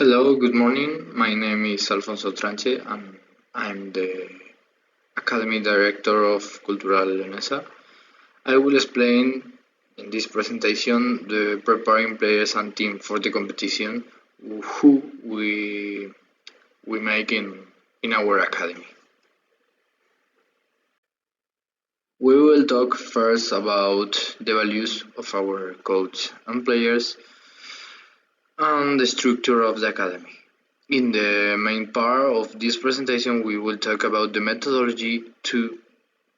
Hello, good morning. My name is Alfonso Tranche and I'm the Academy Director of Cultural Leonesa. I will explain in this presentation the preparing players and team for the competition who we make in our academy. We will talk first about the values of our coach and players and the structure of the academy. In the main part of this presentation, we will talk about the methodology to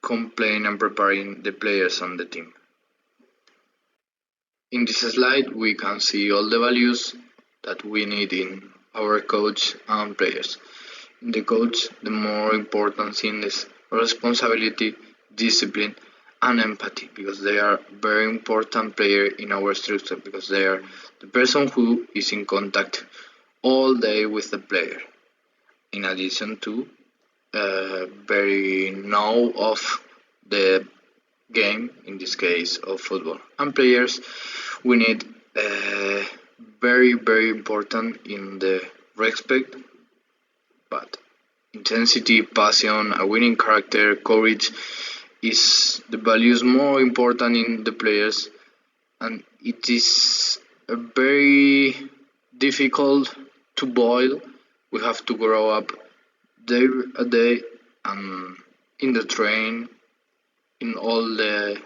completing and preparing the players and the team. In this slide, we can see all the values that we need in our coach and players. In the coach, the more important thing is responsibility, discipline, and empathy, because they are very important player in our structure, because they are the person who is in contact all day with the player. In addition to very know of the game, in this case of football, and players, we need very important in the respect, but intensity, passion, a winning character, courage is the values more important in the players, and it is a very difficult to boil. We have to grow up day a day and in the train, in all the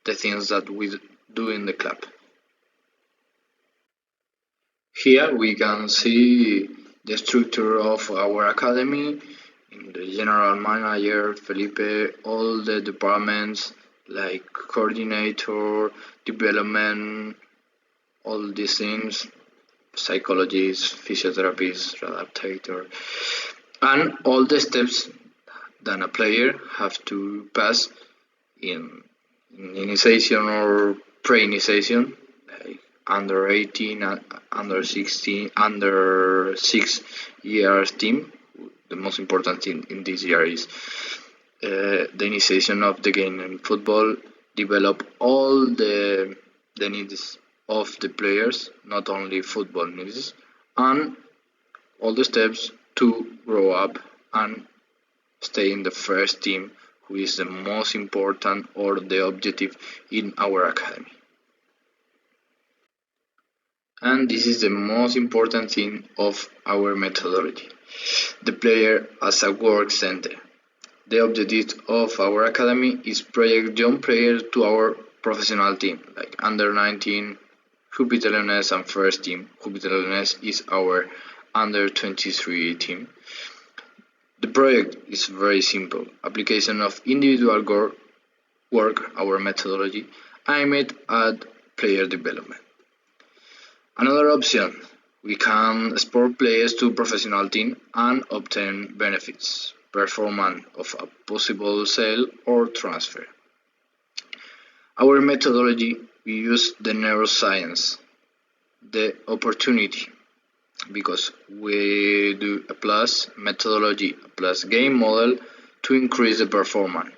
things that we do in the club. Here we can see the structure of our academy. In the general manager, Felipe, all the departments like coordinator, development, all these things, psychologist, physiotherapist, adaptator, and all the steps that a player have to pass in initiation or pre-initiation, like under 18, under 16, under 6 years team. The most important thing in this year is the initiation of the game in football, develop all the needs of the players, not only football needs, and all the steps to grow up and stay in the first team, who is the most important or the objective in our academy. And this is the most important thing of our methodology. The player as a work center. The objective of our academy is project young players to our professional team, like under 19, Jupiter Leones, and first team. Jupiter Leones is our under 23 team. The project is very simple. Application of individual work, our methodology, aimed at player development. Another option, we can export players to professional team and obtain benefits, performance of a possible sale or transfer. Our methodology, we use the neuroscience, the opportunity, because we do a plus methodology, a plus game model to increase the performance,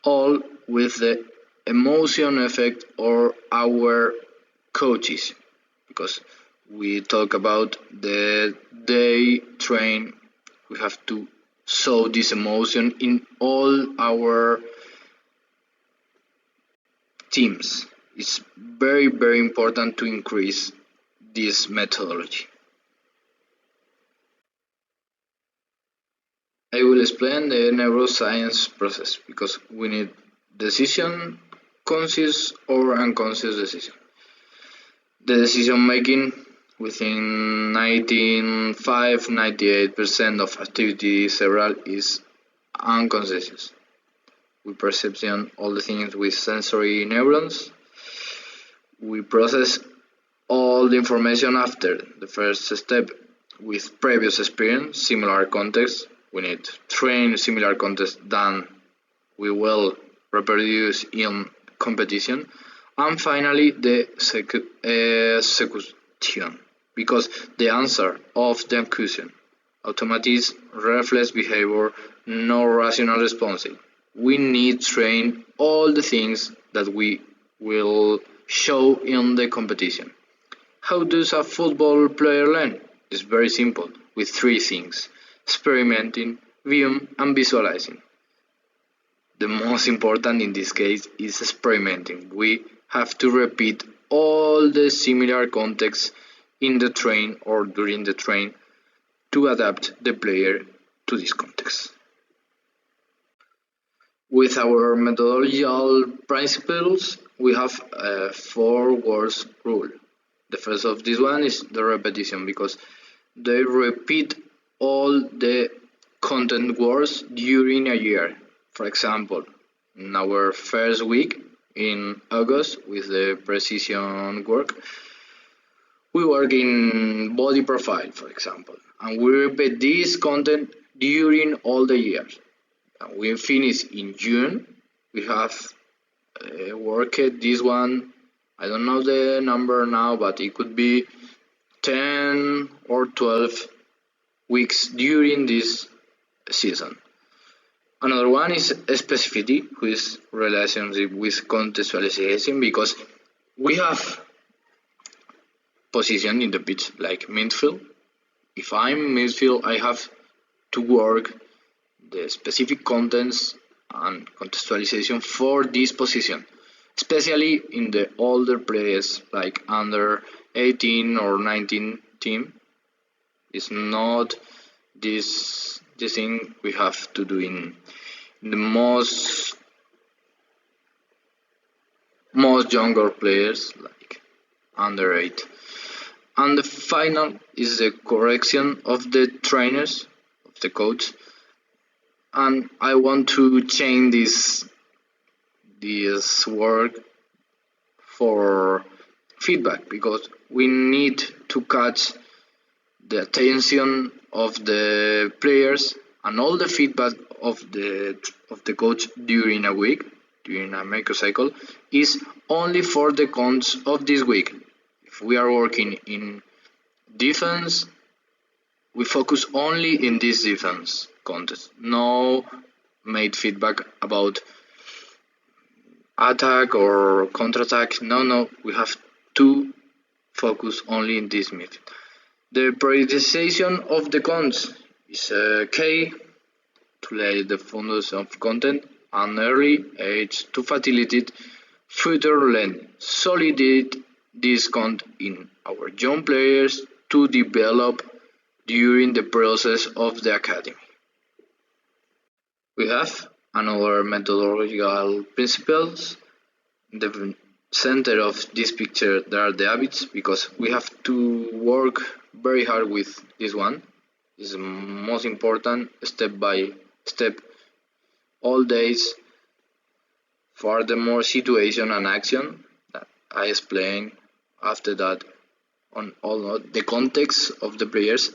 all with the emotion effect or our coaches, because we talk about the day train, we have to show this emotion in all our teams. It's very important to increase this methodology. I will explain the neuroscience process, because we need decision, conscious or unconscious decision. The decision making within 98% of activity cerebral is unconscious. We perception all the things with sensory neurons. We process all the information after the first step with previous experience, similar context. We need to train similar context than we will reproduce in competition. And finally, the execution, because the answer of the accusation, automatism, reflex behavior, no rational response. We need to train all the things that we will show in the competition. How does a football player learn? It's very simple, with three things: experimenting, viewing, and visualizing. The most important in this case is experimenting. We have to repeat all the similar contexts in the train or during the train to adapt the player to this context. With our methodological principles, we have a four words rule. The first of this one is the repetition, because they repeat all the content words during a year. For example, in our first week in August with the precision work, we work in body profile, for example, and we repeat this content during all the years. And we finish in June. We have worked this one. I don't know the number now, but it could be 10 or 12 weeks during this season. Another one is specificity, which is relationship with contextualization, because we have position in the pitch like midfield. If I'm midfield, I have to work the specific contents and contextualization for this position, especially in the older players like under 18 or 19 team. It's not this thing we have to do in the most younger players like under 8. And the final is the correction of the trainers, of the coach. And I want to change this word for feedback, because we need to catch the attention of the players and all the feedback of the coach during a week, during a microcycle, is only for the counts of this week. If we are working in defense, we focus only in this defense contest. No made feedback about attack or counter-attack. No, we have to focus only in this midfield. The prioritization of the counts is key to lay the foundation of content and early age to facilitate future learning. Solidate this content in our young players to develop during the process of the academy. We have another methodological principles. The center of this picture there are the habits, because we have to work very hard with this one. It's the most important, step by step, all days. Furthermore, situation and action that I explain after that on all the context of the players.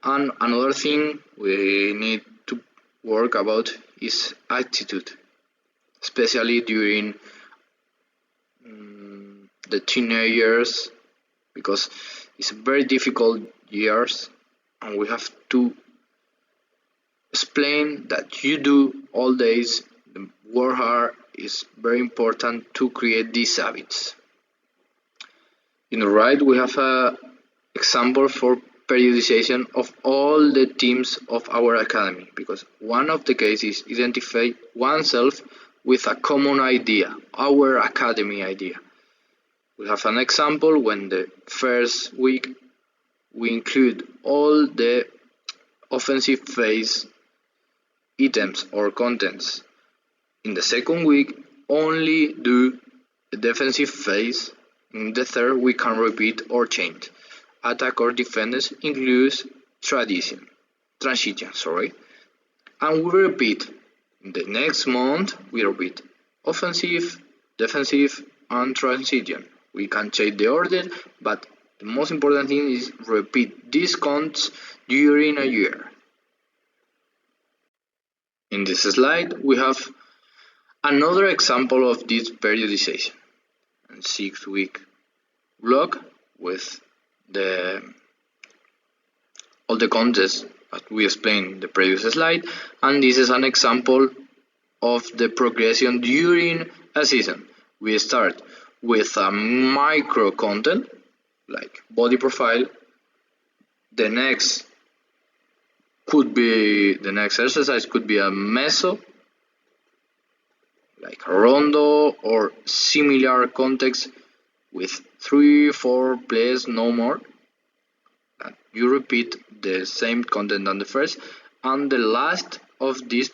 And another thing we need to work about is attitude, especially during the teenagers, because it's very difficult years, and we have to explain that you do all days the work hard is very important to create these habits. In the right, we have a example for periodization of all the teams of our academy, because one of the cases is identify oneself with a common idea, our academy idea. We have an example when the first week we include all the offensive phase items or contents. In the second week, only do the defensive phase. In the third, we can repeat or change. Attack or defense includes transition, and we repeat. In the next month, we repeat offensive, defensive, and transition. We can change the order, but the most important thing is repeat these counts during a year. In this slide, we have another example of this periodization. A 6-week block with all the contests that we explained in the previous slide, and this is an example of the progression during a season. We start with a micro content like body profile, The next exercise could be a meso, like a rondo or similar context with 3-4 plays, no more. And you repeat the same content on the first, and the last of these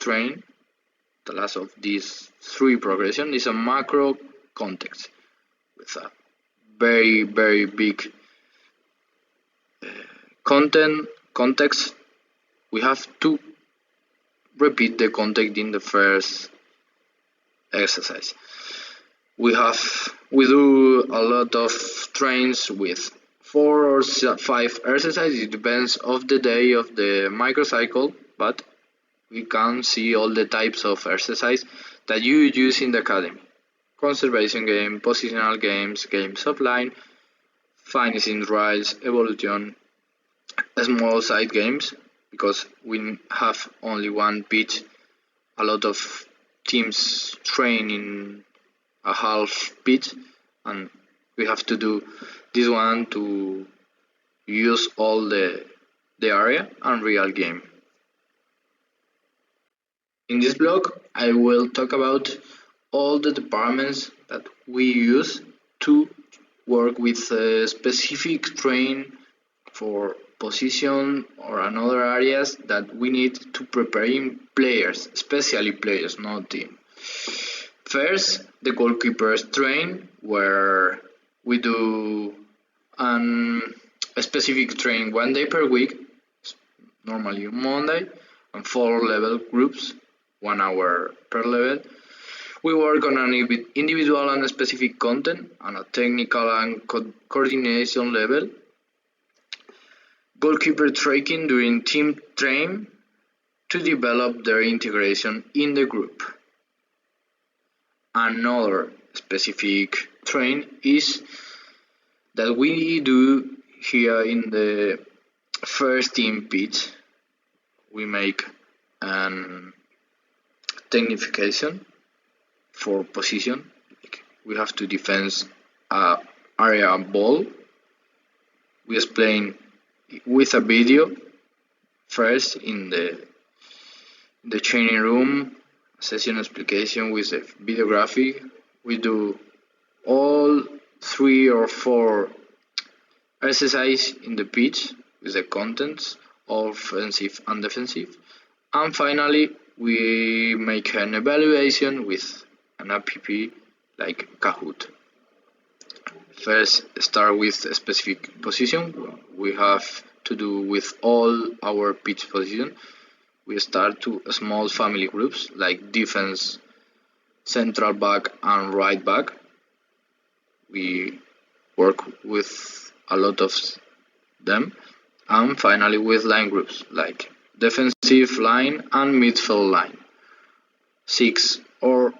three progression is a macro context with a very very big context. We have to repeat the context in the first exercise. We do a lot of trains with 4 or 5 exercises. It depends of the day of the microcycle, but we can see all the types of exercise that you use in the academy: conservation game, positional games, games offline, finishing drives, evolution, small side games. Because we have only one pitch, a lot of teams train in a half pitch, and we have to do this one to use all the area and real game. In this blog, I will talk about all the departments that we use to work with a specific train for position or another areas that we need to preparing players, especially players, not team. First, the goalkeepers train, where we do a specific train 1 day per week, normally Monday, and 4 level groups, 1 hour per level. We work on an individual and specific content and a technical and coordination level. Goalkeeper training during team train to develop their integration in the group. Another specific train is that we do here in the first team pitch. We make an technification for position. We have to defend a area ball. We explain with a video first in the training room, session explication with the videography. We do all 3 or 4 exercises in the pitch with the contents, offensive and defensive. And finally, we make an evaluation with an app like Kahoot. First, start with a specific position. We have to do with all our pitch position. We start to small family groups like defense, central back, and right back. We work with a lot of them. And finally, with line groups like defensive line and midfield line. 6 or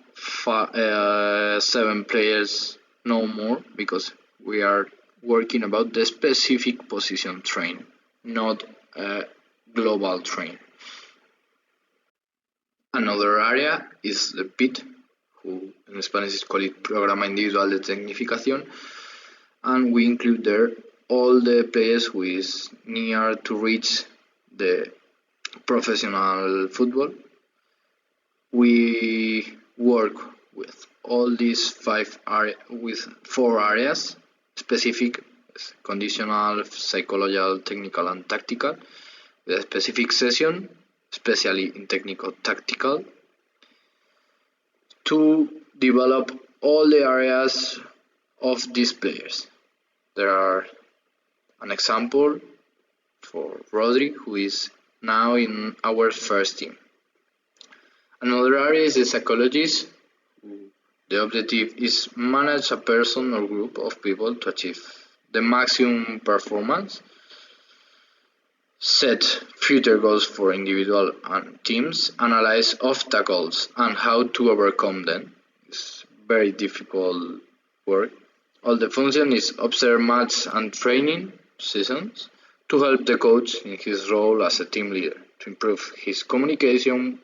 7 players, no more, because we are working about the specific position train, not a global train. Another area is the PIT, who in Spanish is called Programa Individual de Tecnificación, and we include there all the players who is near to reach the professional football. We work with all these 4 areas: specific, conditional, psychological, technical, and tactical, with a specific session, especially in technical-tactical, to develop all the areas of these players. There are an example for Rodri, who is now in our first team. Another area is the psychologist. The objective is manage a person or group of people to achieve the maximum performance, set future goals for individual and teams, analyze obstacles and how to overcome them. It's very difficult work. All the function is observe match and training sessions to help the coach in his role as a team leader, to improve his communication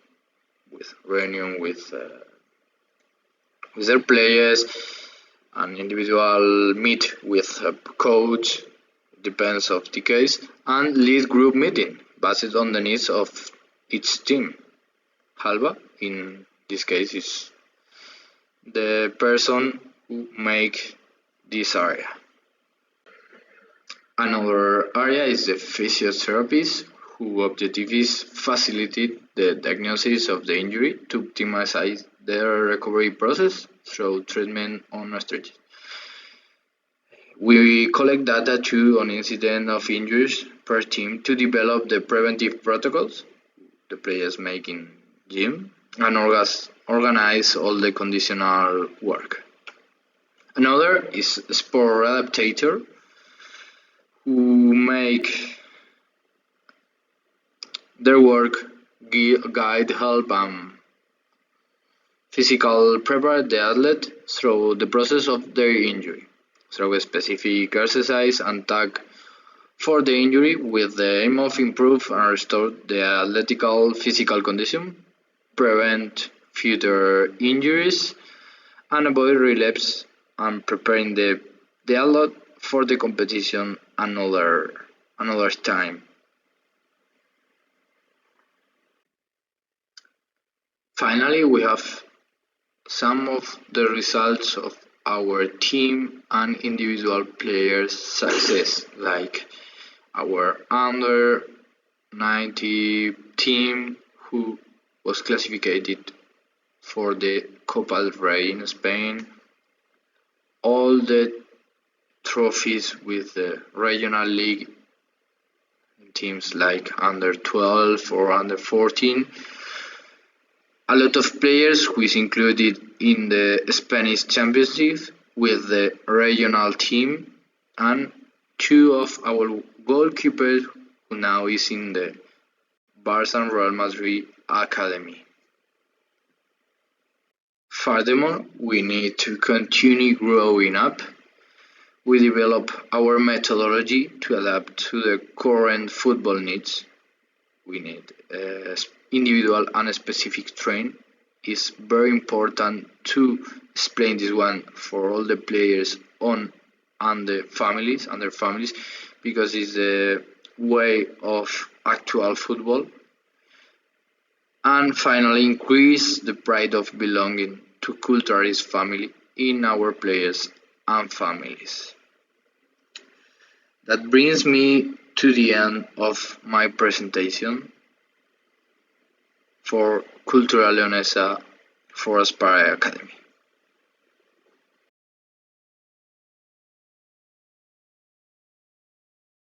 with reunion with their players, an individual meet with a coach, depends of the case, and lead group meeting based on the needs of each team. Halva, in this case, is the person who make this area. Another area is the physiotherapist, whose objective is facilitate the diagnosis of the injury to optimize their recovery process through treatment on strategy. We collect data too on incident of injuries per team to develop the preventive protocols the players make in gym and organize all the conditional work. Another is sport adaptator who make their work guide help and physical prepare the athlete through the process of their injury through a specific exercise and tag for the injury with the aim of improve and restore the athletical physical condition, prevent future injuries, and avoid relapse and preparing the athlete for the competition another time. Finally, we have some of the results of our team and individual players' success, like our under 90 team who was classified for the Copa del Rey in Spain, all the trophies with the regional league teams like under 12 or under 14. A lot of players who is included in the Spanish Championship with the regional team and two of our goalkeepers who now is in the Barça and Real Madrid academy. Furthermore, we need to continue growing up. We develop our methodology to adapt to the current football needs. We need individual and specific train. It's very important to explain this one for all the players on and their families because it's the way of actual football. And finally, increase the pride of belonging to culturalist family in our players and families. That brings me to the end of my presentation for Cultura Leonesa for Aspire Academy.